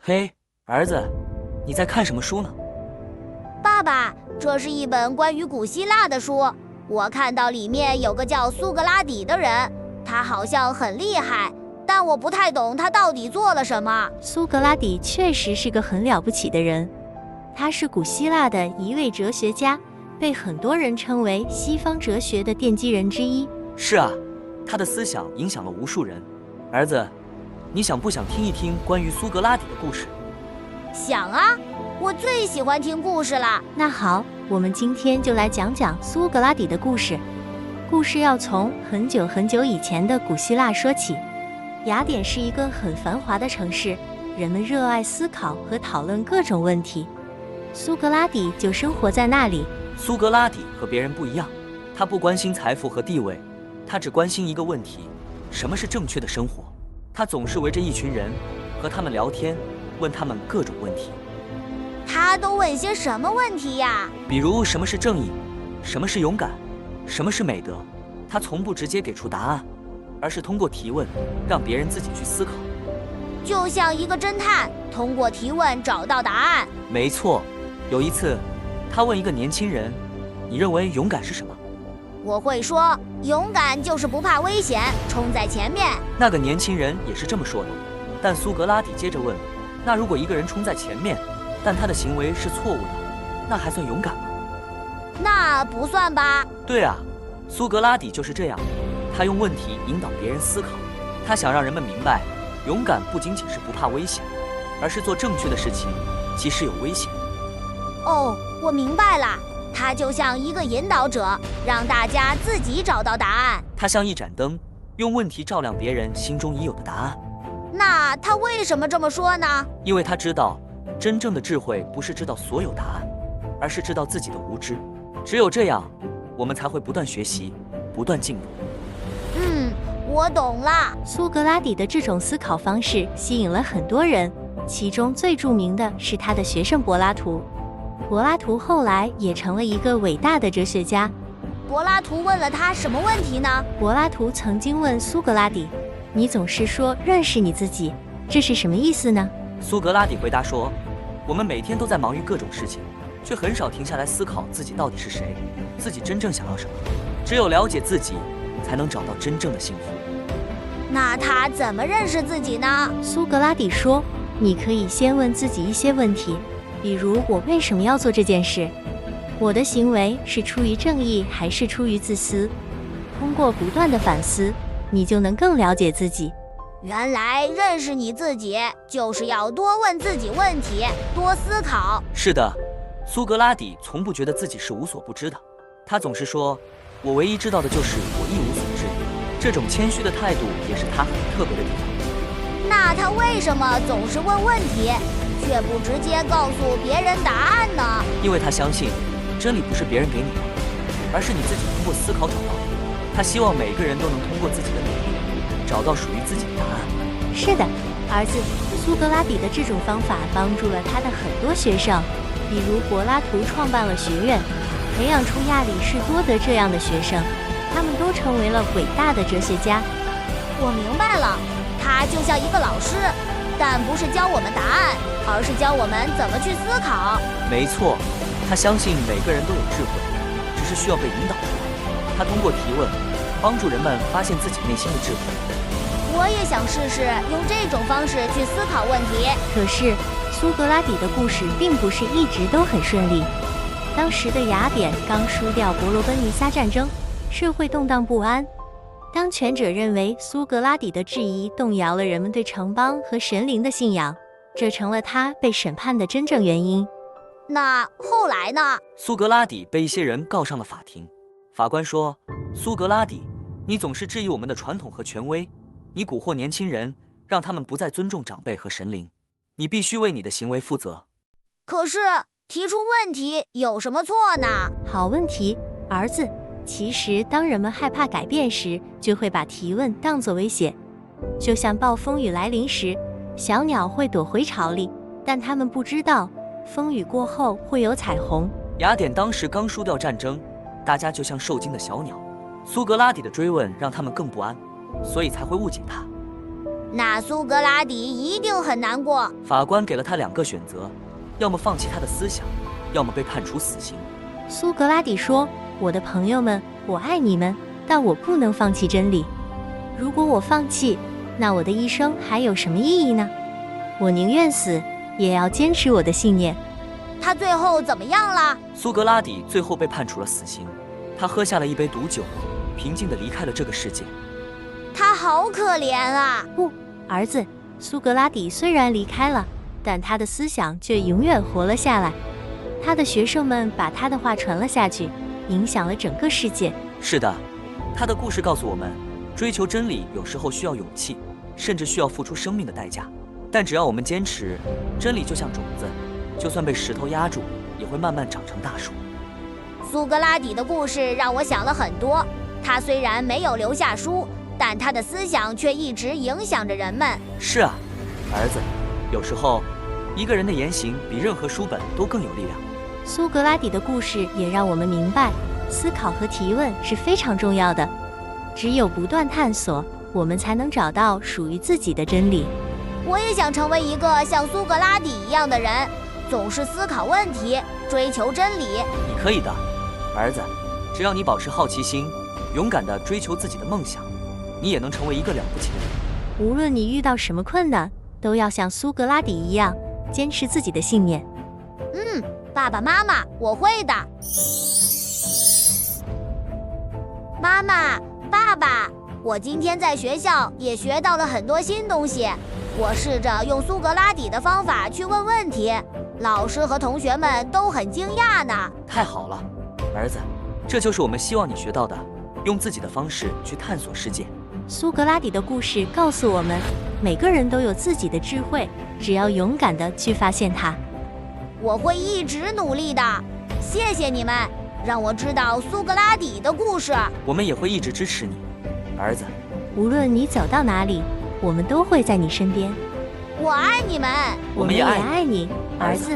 嘿，儿子，你在看什么书呢？爸爸，这是一本关于古希腊的书，我看到里面有个叫苏格拉底的人，他好像很厉害，但我不太懂他到底做了什么。苏格拉底确实是个很了不起的人，他是古希腊的一位哲学家，被很多人称为西方哲学的奠基人之一。是啊，他的思想影响了无数人。儿子，你想不想听一听关于苏格拉底的故事？想啊，我最喜欢听故事了。那好，我们今天就来讲讲苏格拉底的故事。故事要从很久很久以前的古希腊说起。雅典是一个很繁华的城市，人们热爱思考和讨论各种问题。苏格拉底就生活在那里。苏格拉底和别人不一样，他不关心财富和地位，他只关心一个问题：什么是正确的生活？他总是围着一群人，和他们聊天，问他们各种问题。他都问些什么问题呀？比如什么是正义，什么是勇敢，什么是美德。他从不直接给出答案，而是通过提问，让别人自己去思考。就像一个侦探，通过提问找到答案。没错，有一次，他问一个年轻人：“你认为勇敢是什么？”我会说，勇敢就是不怕危险，冲在前面。那个年轻人也是这么说的。但苏格拉底接着问：“那如果一个人冲在前面，但他的行为是错误的，那还算勇敢吗？”那不算吧？对啊，苏格拉底就是这样，他用问题引导别人思考，他想让人们明白，勇敢不仅仅是不怕危险，而是做正确的事情，即使有危险。哦，我明白了，他就像一个引导者，让大家自己找到答案。他像一盏灯，用问题照亮别人心中已有的答案。那他为什么这么说呢？因为他知道，真正的智慧不是知道所有答案，而是知道自己的无知。只有这样，我们才会不断学习，不断进步。我懂了。苏格拉底的这种思考方式吸引了很多人，其中最著名的是他的学生柏拉图。柏拉图后来也成了一个伟大的哲学家。柏拉图问了他什么问题呢？柏拉图曾经问苏格拉底：“你总是说认识你自己，这是什么意思呢？”苏格拉底回答说：“我们每天都在忙于各种事情，却很少停下来思考自己到底是谁，自己真正想要什么。只有了解自己，才能找到真正的幸福。”那他怎么认识自己呢？苏格拉底说：“你可以先问自己一些问题，比如我为什么要做这件事？我的行为是出于正义还是出于自私？通过不断的反思，你就能更了解自己。”原来认识你自己，就是要多问自己问题，多思考。是的，苏格拉底从不觉得自己是无所不知的，他总是说：“我唯一知道的就是我一无所知。”这种谦虚的态度也是他很特别的地方。那他为什么总是问问题，却不直接告诉别人答案呢？因为他相信，真理不是别人给你的，而是你自己通过思考找到的。他希望每个人都能通过自己的努力，找到属于自己的答案。是的，儿子，苏格拉底的这种方法帮助了他的很多学生，比如柏拉图创办了学院，培养出亚里士多德这样的学生，他们都成为了伟大的哲学家。我明白了，他就像一个老师，但不是教我们答案，而是教我们怎么去思考。没错，他相信每个人都有智慧，只是需要被引导出来。他通过提问，帮助人们发现自己内心的智慧。我也想试试用这种方式去思考问题。可是，苏格拉底的故事并不是一直都很顺利。当时的雅典刚输掉伯罗奔尼撒战争，社会动荡不安。当权者认为苏格拉底的质疑动摇了人们对城邦和神灵的信仰，这成了他被审判的真正原因。那后来呢？苏格拉底被一些人告上了法庭。法官说：“苏格拉底，你总是质疑我们的传统和权威，你蛊惑年轻人，让他们不再尊重长辈和神灵，你必须为你的行为负责。”可是提出问题有什么错呢？好问题，儿子。其实当人们害怕改变时，就会把提问当作威胁。就像暴风雨来临时，小鸟会躲回巢里，但它们不知道风雨过后会有彩虹。雅典当时刚输掉战争，大家就像受惊的小鸟。苏格拉底的追问让他们更不安，所以才会误解他。那苏格拉底一定很难过。法官给了他2个选择，要么放弃他的思想，要么被判处死刑。苏格拉底说：“我的朋友们，我爱你们，但我不能放弃真理。如果我放弃，那我的一生还有什么意义呢？我宁愿死，也要坚持我的信念。”他最后怎么样了？苏格拉底最后被判处了死刑，他喝下了一杯毒酒，平静地离开了这个世界。他好可怜啊！不，儿子，苏格拉底虽然离开了，但他的思想却永远活了下来。他的学生们把他的话传了下去，影响了整个世界。是的，他的故事告诉我们，追求真理有时候需要勇气，甚至需要付出生命的代价。但只要我们坚持，真理就像种子，就算被石头压住，也会慢慢长成大树。苏格拉底的故事让我想了很多。他虽然没有留下书，但他的思想却一直影响着人们。是啊，儿子，有时候一个人的言行比任何书本都更有力量。苏格拉底的故事也让我们明白，思考和提问是非常重要的。只有不断探索，我们才能找到属于自己的真理。我也想成为一个像苏格拉底一样的人，总是思考问题，追求真理。你可以的，儿子，只要你保持好奇心，勇敢地追求自己的梦想，你也能成为一个了不起的人。无论你遇到什么困难，都要像苏格拉底一样，坚持自己的信念。爸爸妈妈，我会的。妈妈，爸爸，我今天在学校也学到了很多新东西。我试着用苏格拉底的方法去问问题，老师和同学们都很惊讶呢。太好了，儿子，这就是我们希望你学到的，用自己的方式去探索世界。苏格拉底的故事告诉我们，每个人都有自己的智慧，只要勇敢地去发现它。我会一直努力的。谢谢你们，让我知道苏格拉底的故事。我们也会一直支持你，儿子。无论你走到哪里，我们都会在你身边。我爱你们。我们也爱你，儿子。